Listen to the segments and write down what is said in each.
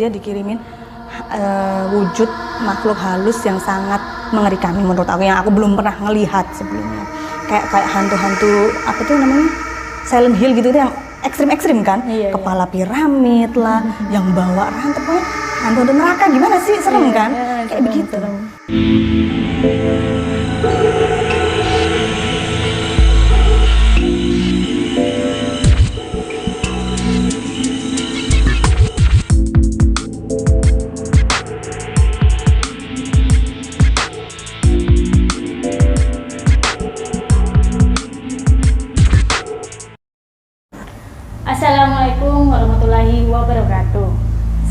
dia dikirimin wujud makhluk halus yang sangat mengerikan menurut aku, yang aku belum pernah ngelihat sebelumnya. Kayak hantu-hantu apa tuh namanya, Silent Hill gitu, yang ekstrim kan, kepala piramid lah, yang bawa rantai, pokoknya hantu neraka gimana sih, serem kan, kayak begitu. Assalamualaikum warahmatullahi wabarakatuh.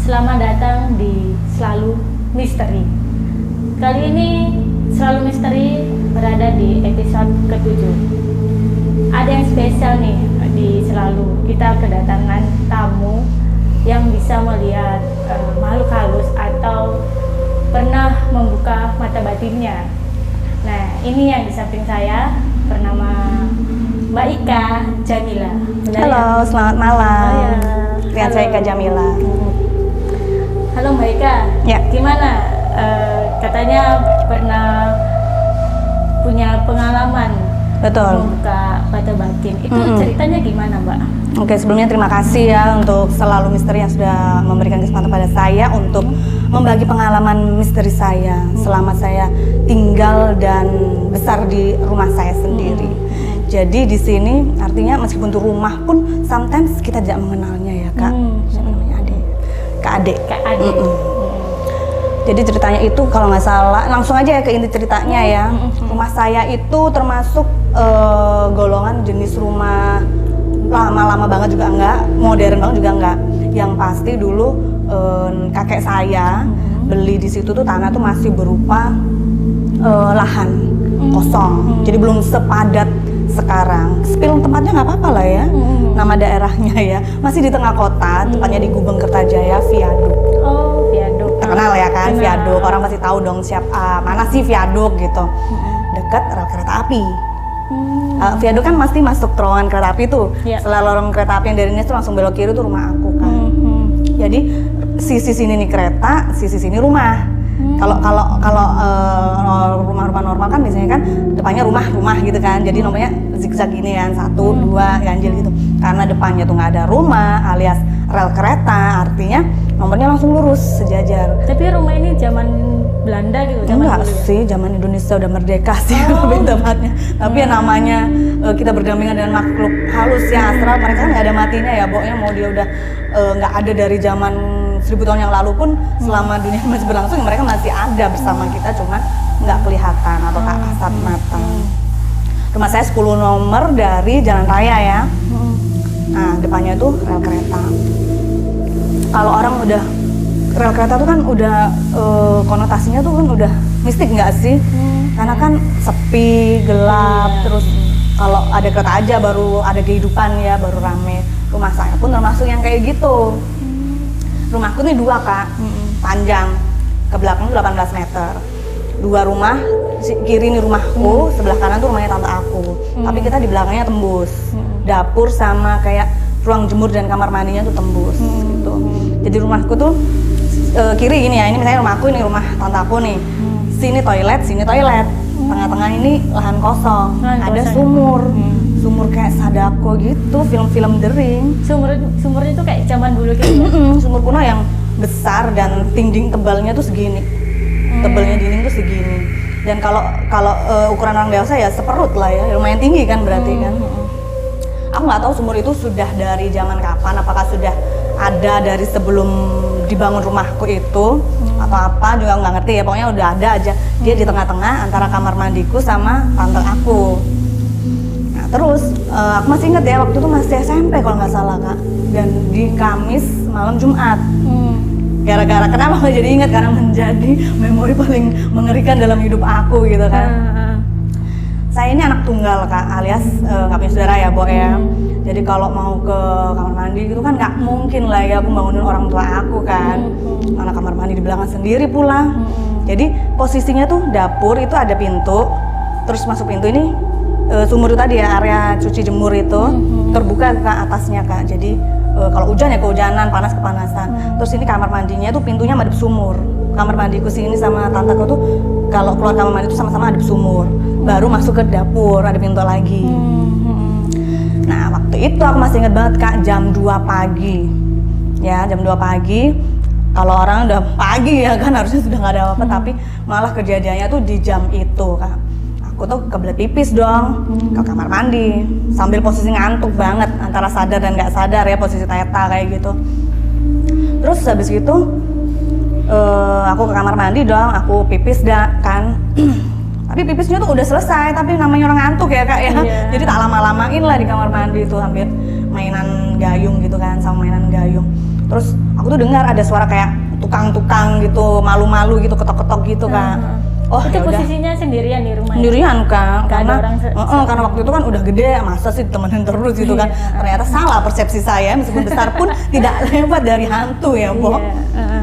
Selamat datang di Selalu Misteri. Kali ini Selalu Misteri berada di episode ke-7. Ada yang spesial nih di Selalu. Kita kedatangan tamu yang bisa melihat makhluk halus atau pernah membuka mata batinnya. Nah, ini yang di samping saya bernama Mbak Ika Jamila. Halo, selamat malam. Dengan saya Ika Jamila. Halo Mbak Ika. Ya. Gimana? Katanya pernah punya pengalaman membuka mata batin. Itu ceritanya gimana, Mbak? Oke, sebelumnya terima kasih ya untuk Selalu Misteri yang sudah memberikan kesempatan pada saya untuk membagi pengalaman misteri saya selama saya tinggal dan besar di rumah saya sendiri. Jadi di sini artinya meskipun itu rumah pun sometimes kita tidak mengenalnya ya Kak. Siapa namanya, Kak Ade. Jadi ceritanya itu kalau nggak salah, langsung aja ya ke inti ceritanya ya. Rumah saya itu termasuk golongan jenis rumah lama-lama banget juga enggak, modern banget juga enggak. Yang pasti dulu kakek saya beli di situ tuh tanah tuh masih berupa lahan kosong. Jadi belum sepadat sekarang. Spill tempatnya nggak apa-apa lah ya, nama daerahnya ya, masih di tengah kota, tepatnya di Gubeng Kertajaya, Viaduk. Oh, Viaduk. Terkenal ya kan, Viaduk. Orang pasti tahu dong mana sih Viaduk gitu. Dekat rel kereta api. Viaduk kan pasti masuk terowongan kereta api tuh. Setelah lorong kereta api yang dari ini tuh langsung belok kiri tuh rumah aku kan. Jadi sisi sini nih kereta, sisi sini rumah. Kalau rumah-rumah normal kan biasanya kan depannya rumah gitu kan, jadi nomornya zigzag ini kan, 1, 2 ganjil gitu. Karena depannya tuh nggak ada rumah alias rel kereta, artinya nomornya langsung lurus sejajar. Tapi rumah ini zaman Belanda gitu? Enggak sih, zaman Indonesia udah merdeka sih lebih tepatnya. Tapi ya namanya kita berdampingan dengan makhluk halus ya, astral, mereka kan nggak ada matinya ya, pokoknya mau dia udah nggak ada dari zaman 1000 tahun yang lalu pun, selama dunia masih berlangsung mereka masih ada bersama kita, cuma nggak kelihatan atau tak kasat mata. Rumah saya 10 nomor dari jalan raya ya. Nah depannya tuh rel kereta. Kalau orang udah rel kereta tuh kan udah konotasinya tuh kan udah mistik nggak sih? Karena kan sepi, gelap, terus kalau ada kereta aja baru ada kehidupan ya, baru rame. Rumah saya pun termasuk yang kayak gitu. Rumahku nih 2 Kak, panjang, ke belakang 18 meter. 2 rumah, kiri nih rumahku, sebelah kanan tuh rumahnya tante aku. Tapi kita di belakangnya tembus. Dapur sama kayak ruang jemur dan kamar mandinya tuh tembus gitu. Jadi rumahku tuh kiri gini ya, ini misalnya rumahku, ini rumah tante aku nih. Sini toilet, tengah-tengah ini lahan kosong, ada sumur. Sumur kayak Sadako gitu, film-film The Ring. Sumurnya tuh kayak zaman dulu gitu. Sumur kuno yang besar dan dinding tebalnya tuh segini. Tebalnya dinding tuh segini. Dan kalau ukuran orang dewasa ya seperut lah ya, lumayan tinggi kan berarti kan. Aku nggak tahu sumur itu sudah dari zaman kapan, apakah sudah ada dari sebelum dibangun rumahku itu atau apa juga nggak ngerti ya, pokoknya udah ada aja. Dia di tengah-tengah antara kamar mandiku sama tante aku. Terus aku masih inget ya, waktu itu masih SMP kalau nggak salah Kak, dan di Kamis malam Jumat. Gara-gara kenapa nggak jadi inget, karena menjadi memori paling mengerikan dalam hidup aku gitu kan. Saya ini anak tunggal Kak, alias nggak punya saudara ya Bo ya. Jadi kalau mau ke kamar mandi gitu kan nggak mungkin lah ya aku bangunin orang tua aku kan. Mana kamar mandi di belakang sendiri pula. Jadi posisinya tuh dapur itu ada pintu, terus masuk pintu ini sumur itu tadi ya, area cuci jemur itu terbuka ke atasnya Kak. Jadi kalau hujan ya kehujanan, panas kepanasan. Terus ini kamar mandinya tuh pintunya madep sumur. Kamar mandiku sini sama tanteku tuh kalau keluar kamar mandi tuh sama-sama madep sumur. Baru masuk ke dapur ada pintu lagi. Nah waktu itu aku masih inget banget Kak, jam 2 pagi. Ya jam 2 pagi. Kalau orang udah pagi ya kan harusnya sudah nggak ada apa-apa, tapi malah kejadiannya tuh di jam itu Kak. Aku tuh kebelet pipis dong ke kamar mandi sambil posisi ngantuk banget antara sadar dan nggak sadar ya, posisi teta kayak gitu. Terus habis itu aku ke kamar mandi dong, aku pipis kan. Tapi pipisnya tuh udah selesai, tapi namanya orang ngantuk ya Kak ya. Jadi tak lama-lamain lah di kamar mandi tuh hampir mainan gayung gitu kan, sama mainan gayung. Terus aku tuh dengar ada suara kayak tukang-tukang gitu, malu-malu gitu, ketok-ketok gitu Kak. Oh, itu posisinya sendirian di rumah? Sendirian Kak, karena karena waktu itu kan udah gede, masa sih temenin terus gitu kan. Ternyata salah persepsi saya, meskipun besar pun tidak lewat dari hantu ya, Bo.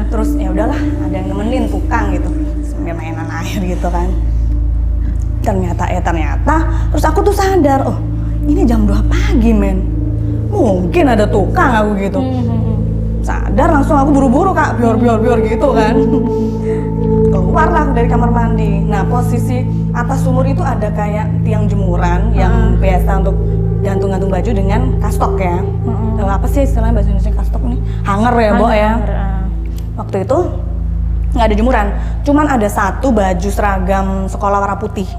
Terus ya udahlah, ada yang nemenin tukang gitu, sambil mainan air gitu kan. Ternyata terus aku tuh sadar, oh ini jam 2 pagi men, mungkin ada tukang aku gitu. Sadar langsung aku buru-buru Kak, bior gitu kan. Keluarlah aku dari kamar mandi. Nah posisi atas sumur itu ada kayak tiang jemuran yang biasa untuk gantung-gantung baju dengan kastok ya. Apa sih istilahnya bahasa Indonesia kastok nih? Hanger ya Bo ya. Waktu itu nggak ada jemuran, cuman ada satu baju seragam sekolah warna putih.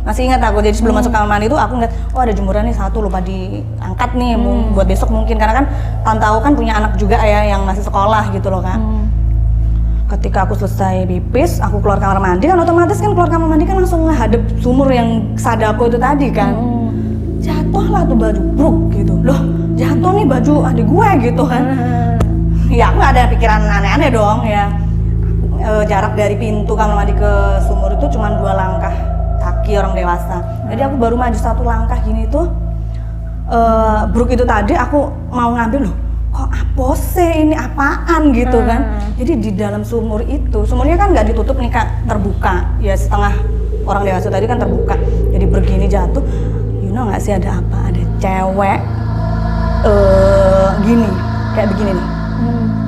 Masih ingat aku, jadi sebelum masuk kamar mandi itu aku ngeliat, oh ada jemuran nih satu, lupa diangkat nih buat besok mungkin, karena kan tante aku kan punya anak juga ya yang masih sekolah gitu loh Kak. Ketika aku selesai pipis, aku keluar kamar mandi kan otomatis kan keluar kamar mandi kan langsung ngadep sumur yang sadako itu tadi kan. Jatuhlah tuh baju bruk gitu. Loh, jatuh nih baju adik gue gitu kan. Ya aku nggak ada pikiran aneh-aneh dong ya. Jarak dari pintu kamar mandi ke sumur itu cuma 2 langkah kaki orang dewasa. Jadi aku baru maju 1 langkah gini tuh bruk itu tadi aku mau ngambil, loh kok apose ini apaan gitu kan. Jadi di dalam sumur itu, sumurnya kan nggak ditutup nih Kak, terbuka ya, setengah orang dewasa tadi kan terbuka, jadi begini jatuh. You know nggak sih ada apa, ada cewek gini kayak begini nih,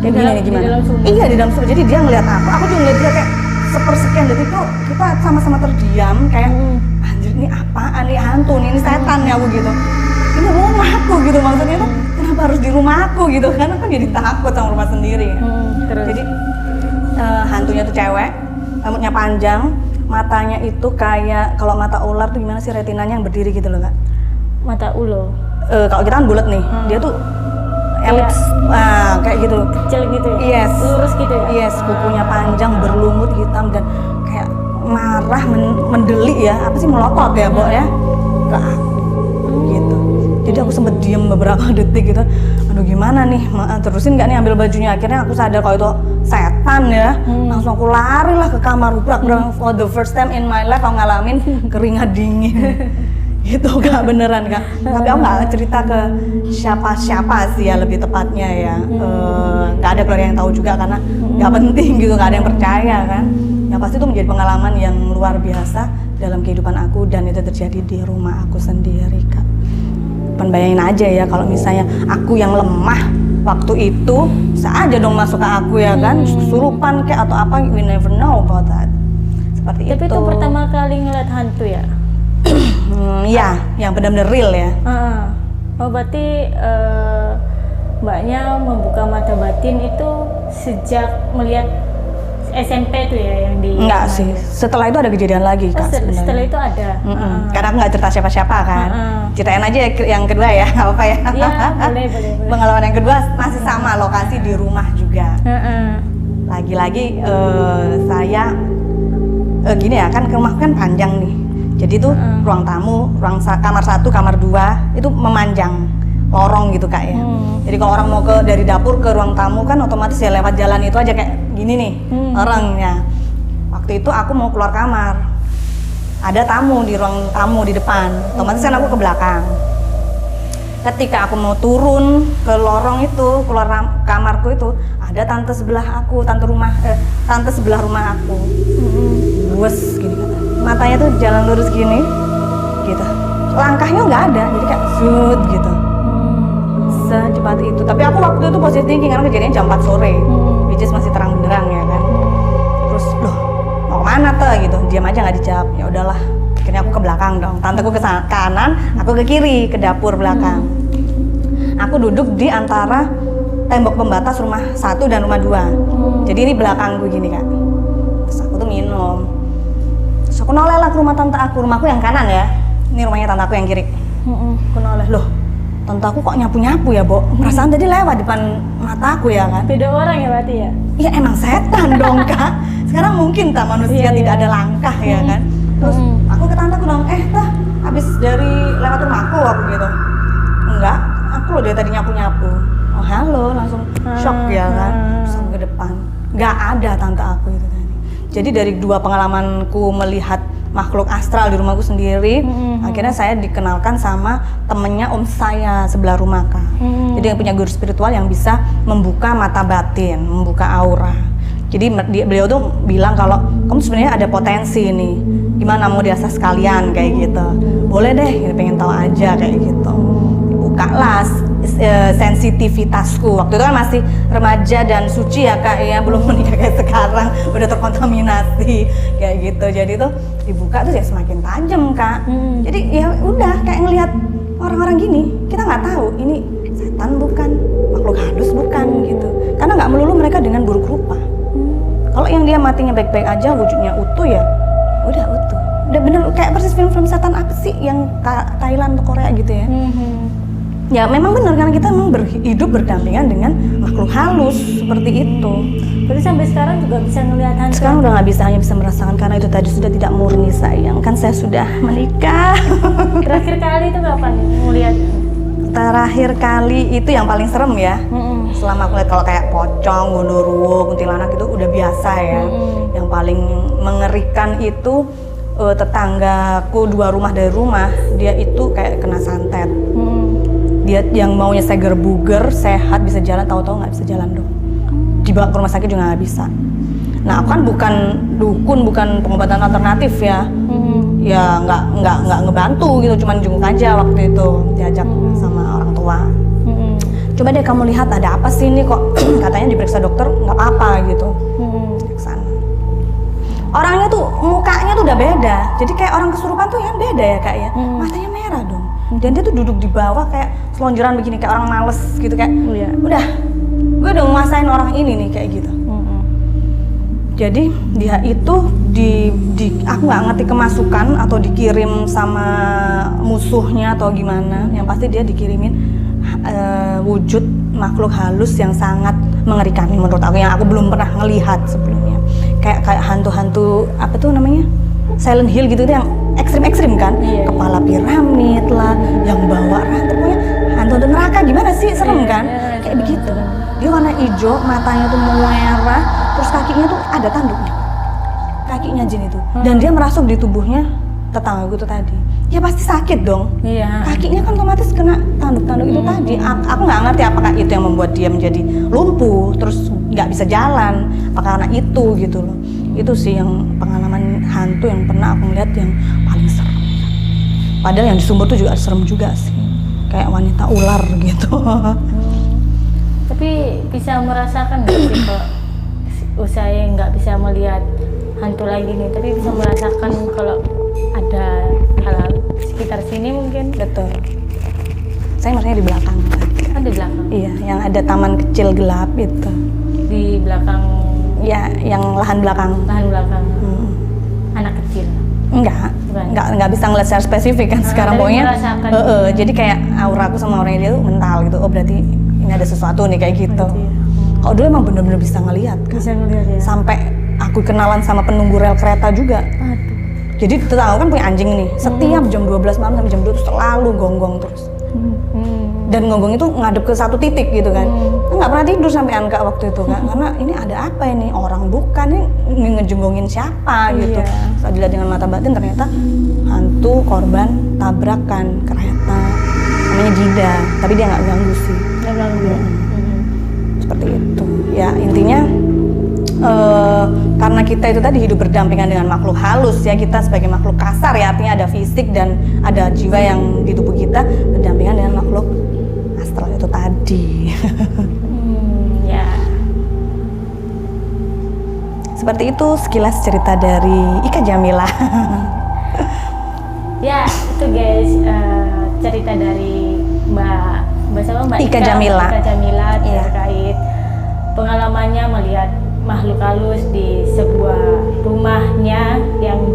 kayak gini nih gimana, iya di dalam sumur. Jadi dia ngeliat aku juga ngeliat dia kayak sepersekian detik tuh kita sama-sama terdiam kayak anjir ini apaan nih, hantu nih, ini setan ya aku gitu. Ini rumahku gitu, maksudnya tuh kenapa harus di rumahku gitu kan, aku jadi takut sama rumah sendiri. Jadi hantunya tuh cewek, rambutnya panjang, matanya itu kayak kalau mata ular tuh gimana sih retinanya yang berdiri gitu loh Kak. Mata ulo. Kalau kita kan bulat nih, dia tuh elips, kayak gitu. Kecil gitu ya? Yes. Lurus gitu ya? Yes, kukunya panjang, berlumut hitam dan kayak marah, mendelik ya, apa sih melotot ya Bo ya, ke aku gitu. Jadi aku sempet diem beberapa detik gitu, aduh gimana nih, terusin nggak nih ambil bajunya. Akhirnya aku sadar kalau itu setan ya, langsung aku lari lah ke kamar, for the first time in my life aku ngalamin keringat dingin. Gitu Kak, beneran Kak. Tapi aku nggak cerita ke siapa-siapa sih ya, lebih tepatnya ya. Nggak ada keluarga yang tahu juga karena nggak penting gitu, nggak ada yang percaya kan. Yang pasti itu menjadi pengalaman yang luar biasa dalam kehidupan aku, dan itu terjadi di rumah aku sendiri Kak. Bayangin aja ya kalau misalnya aku yang lemah waktu itu, bisa aja dong masuk ke aku ya kan, kesurupan kayak atau apa, we never know about that. Seperti Tapi itu pertama kali ngeliat hantu ya? Ya, yang benar-benar real ya. Oh berarti mbaknya membuka mata batin itu sejak melihat SMP tuh ya yang di... Enggak sih, setelah itu ada kejadian lagi Kak. Setelah itu ada? Karena aku nggak cerita siapa-siapa kan. Ceritain aja yang kedua ya, nggak apa-apa ya? Iya, boleh. Pengalaman yang kedua masih sama, lokasi di rumah juga. Lagi-lagi saya gini ya, kan rumah kan panjang nih. Jadi tuh ruang tamu, kamar 1, kamar 2 itu memanjang lorong gitu Kak ya. Jadi kalau orang mau dari dapur ke ruang tamu kan otomatis ya lewat jalan itu aja kayak gini nih orangnya. Waktu itu aku mau keluar kamar, ada tamu di ruang tamu di depan, otomatis kan aku ke belakang. Ketika aku mau turun ke lorong itu, keluar kamarku itu, ada tante sebelah aku, tante sebelah rumah aku. Wes gini kata, matanya tuh jalan lurus gini, gitu. Langkahnya nggak ada, jadi kayak sud gitu. secepat itu. Tapi aku waktu itu positive thinking karena kejadiannya jam 4 sore, which is masih terang benderang ya kan. Terus loh mau kemana tuh gitu, diam aja nggak dijawab. Ya udahlah, akhirnya aku ke belakang dong. Tanteku ke kanan, aku ke kiri ke dapur belakang. Aku duduk di antara tembok pembatas rumah 1 dan rumah 2. Jadi ini belakangku gini kak. Terus aku tuh minum. Terus aku noleh lah ke rumah tante aku, rumahku yang kanan ya. Ini rumahnya tante aku yang kiri. Aku noleh, loh tante aku kok nyapu-nyapu ya, Bo? Perasaan tadi lewat depan mataku ya kan? Beda orang ya berarti ya? Iya emang setan dong kak. Sekarang mungkin tak manusia tidak ada langkah ya kan? Terus aku ke tanteku dong, tah habis dari lewat rumahku aku gitu. Enggak, aku loh dari tadi nyapu-nyapu. Oh halo, langsung shock ya kan? Terus aku ke depan, nggak ada tante aku itu tadi. Jadi dari 2 pengalamanku melihat makhluk astral di rumahku sendiri, akhirnya saya dikenalkan sama temennya om saya sebelah rumah kak. Jadi yang punya guru spiritual yang bisa membuka mata batin, membuka aura. Jadi beliau tuh bilang kalau kamu sebenarnya ada potensi nih, gimana mau diasah sekalian kayak gitu. Boleh deh, pengen tahu aja kayak gitu. Bukalah sensitivitasku. Waktu itu kan masih remaja dan suci ya kak ya, belum menikah kayak sekarang, udah terkontaminasi kayak gitu. Jadi tuh dibuka tuh ya semakin tajam kak. Jadi ya udah kayak ngelihat orang-orang gini, kita nggak tahu ini setan bukan, makhluk halus bukan gitu. Karena nggak melulu mereka dengan buruk rupa. Kalau yang dia matinya baik-baik aja, wujudnya utuh ya udah utuh. Udah bener kayak persis film-film setan apa sih yang Thailand atau Korea gitu ya. Ya memang benar karena kita memang hidup berdampingan dengan makhluk halus seperti itu. Berarti sampai sekarang juga bisa ngelihat hantu? Sekarang udah nggak bisa, hanya bisa merasakan karena itu tadi sudah tidak murni sayang. Kan saya sudah menikah. Terakhir kali itu kapan ngelihat? Terakhir kali itu yang paling serem ya. Selama aku lihat kalau kayak pocong, gondoruo, kuntilanak itu udah biasa ya. Yang paling mengerikan itu tetanggaku 2 rumah dari rumah, dia itu kayak kena santet. Dia yang maunya seger buger, sehat, bisa jalan, tahu-tahu nggak bisa jalan dong. Dibawa ke rumah sakit juga nggak bisa. Nah aku kan bukan dukun, bukan pengobatan alternatif ya. Ya nggak ngebantu gitu, cuman jenguk aja waktu itu, diajak sama orang tua. Coba deh kamu lihat ada apa sih ini kok katanya diperiksa dokter nggak apa-apa gitu. Kesana. Orangnya tuh mukanya tuh udah beda, jadi kayak orang kesurupan tuh yang beda ya kak ya. Matanya merah dong. Dan dia tuh duduk di bawah kayak selonjoran begini kayak orang males gitu kayak udah gue udah nguasain orang ini nih kayak gitu. Jadi dia itu aku nggak ngerti kemasukan atau dikirim sama musuhnya atau gimana, yang pasti dia dikirimin wujud makhluk halus yang sangat mengerikan menurut aku, yang aku belum pernah ngelihat sebelumnya. Kayak hantu-hantu apa tuh namanya, Silent Hill gitu yang ekstrim-ekstrim kan, kepala piramid lah, yang bawa rantai, pokoknya hantu neraka gimana sih, serem kan, kayak begitu. Dia warna hijau, matanya tuh merah, terus kakinya tuh ada tanduknya, kakinya jin itu, dan dia merasuk di tubuhnya tetangga gue tuh tadi. Ya pasti sakit dong, kakinya kan otomatis kena tanduk-tanduk itu tadi. Aku nggak ngerti apakah itu yang membuat dia menjadi lumpuh, terus nggak bisa jalan, apakah karena itu gitu loh. Itu sih yang pengalaman hantu yang pernah aku lihat yang paling serem. Padahal yang di Sumber tuh juga serem juga sih, kayak wanita ular gitu. Tapi bisa merasakan nggak sih kok usai nggak bisa melihat hantu lagi nih, tapi bisa merasakan kalau ada hal sekitar sini mungkin? Betul. Saya maksudnya di belakang. Kan di belakang? Iya, yang ada taman kecil gelap itu. Di belakang? Ya, yang lahan belakang. Lahan belakang. Anak kecil? Enggak bisa ngeliat secara spesifik kan sekarang pokoknya. Jadi kayak aura aku sama orangnya dia tuh mental gitu. Oh berarti ini ada sesuatu nih kayak gitu. Kalau dulu emang bener-bener bisa ngelihat kan. Bisa ngelihat ya. Sampai aku kenalan sama penunggu rel kereta juga. Jadi tetangga kan punya anjing nih. Setiap jam 12 malam sampai jam 2 tuh selalu gonggong terus. Dan gonggong itu ngadep ke satu titik gitu kan. Nggak pernah tidur sampai Anka waktu itu kan. Karena ini ada apa ini? Orang bukan, ini ngejenggongin siapa gitu. Setelah dilihat dengan mata batin ternyata hantu korban tabrakan kereta. Namanya Dida, tapi dia nggak ganggu sih. Nggak ganggu. Seperti itu. Ya intinya karena kita itu tadi hidup berdampingan dengan makhluk halus ya, kita sebagai makhluk kasar ya, artinya ada fisik dan ada jiwa yang di tubuh kita berdampingan dengan makhluk astral. setelah itu tadi. Ya. Seperti itu sekilas cerita dari Ika Jamila. Ya, itu guys cerita dari Mbak Ika Jamila. Ika Jamila Iya. terkait pengalamannya melihat makhluk halus di sebuah rumahnya yang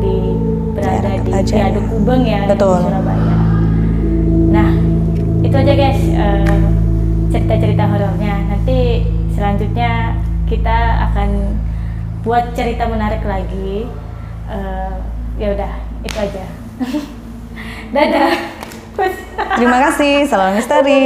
berada di Viaduk Gubeng ya, Betul. di Surabaya. Nah, itu aja guys cerita-cerita horornya. Nanti selanjutnya kita akan buat cerita menarik lagi. Ya udah, itu aja. Dadah. Terima kasih, salam misteri.